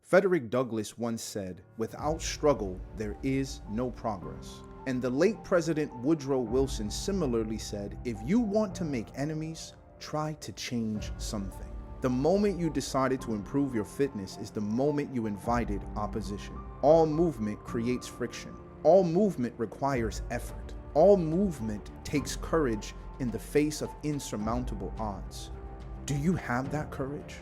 Frederick Douglass once said, "Without struggle, there is no progress." And the late President Woodrow Wilson similarly said, "If you want to make enemies, try to change something." The moment you decided to improve your fitness is the moment you invited opposition. All movement creates friction. All movement requires effort. All movement takes courage in the face of insurmountable odds. Do you have that courage?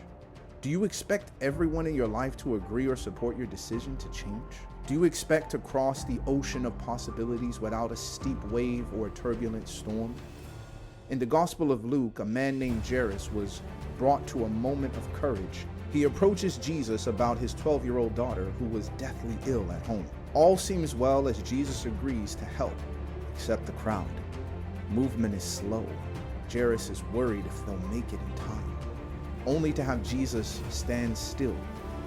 Do you expect everyone in your life to agree or support your decision to change? Do you expect to cross the ocean of possibilities without a steep wave or a turbulent storm? In the Gospel of Luke, a man named Jairus was brought to a moment of courage. He approaches Jesus about his 12-year-old daughter who was deathly ill at home. All seems well as Jesus agrees to help, except the crowd. Movement is slow. Jairus is worried if they'll make it in time, only to have Jesus stand still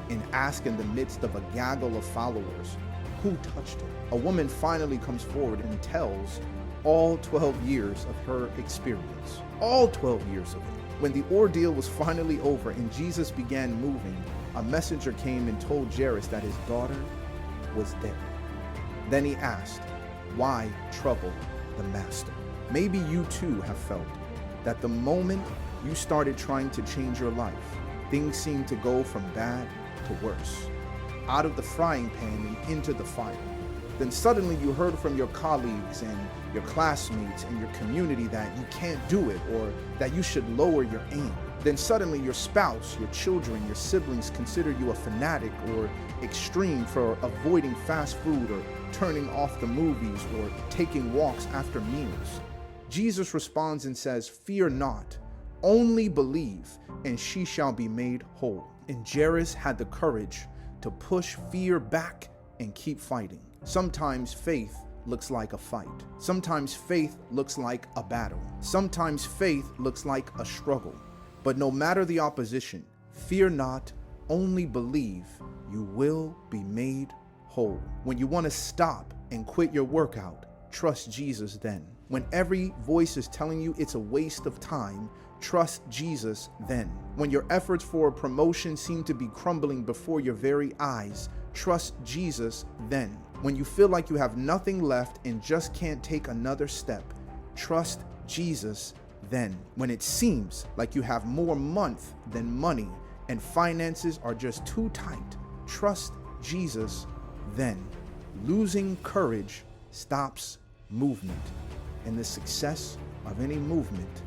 and ask in the midst of a gaggle of followers, "Who touched him?" A woman finally comes forward and tells all 12 years of her experience. All 12 years of it. When the ordeal was finally over and Jesus began moving, a messenger came and told Jairus that his daughter was dead. Then he asked, "Why trouble the master?" Maybe you too have felt that the moment you started trying to change your life, things seemed to go from bad to worse, out of the frying pan and into the fire. Then suddenly you heard from your colleagues and your classmates and your community that you can't do it or that you should lower your aim. Then suddenly your spouse, your children, your siblings consider you a fanatic or extreme for avoiding fast food or turning off the movies or taking walks after meals. Jesus responds and says, "Fear not, only believe, and she shall be made whole." And Jairus had the courage to push fear back and keep fighting. Sometimes faith looks like a fight. Sometimes faith looks like a battle. Sometimes faith looks like a struggle. But no matter the opposition, fear not, only believe, you will be made whole. When you want to stop and quit your workout, trust Jesus then. When every voice is telling you it's a waste of time, trust Jesus then. When your efforts for a promotion seem to be crumbling before your very eyes, trust Jesus then. When you feel like you have nothing left and just can't take another step, trust Jesus then. When it seems like you have more month than money and finances are just too tight, trust Jesus then. Losing courage stops movement, and the success of any movement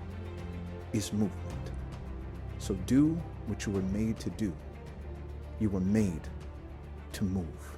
is movement. So do what you were made to do. You were made to move.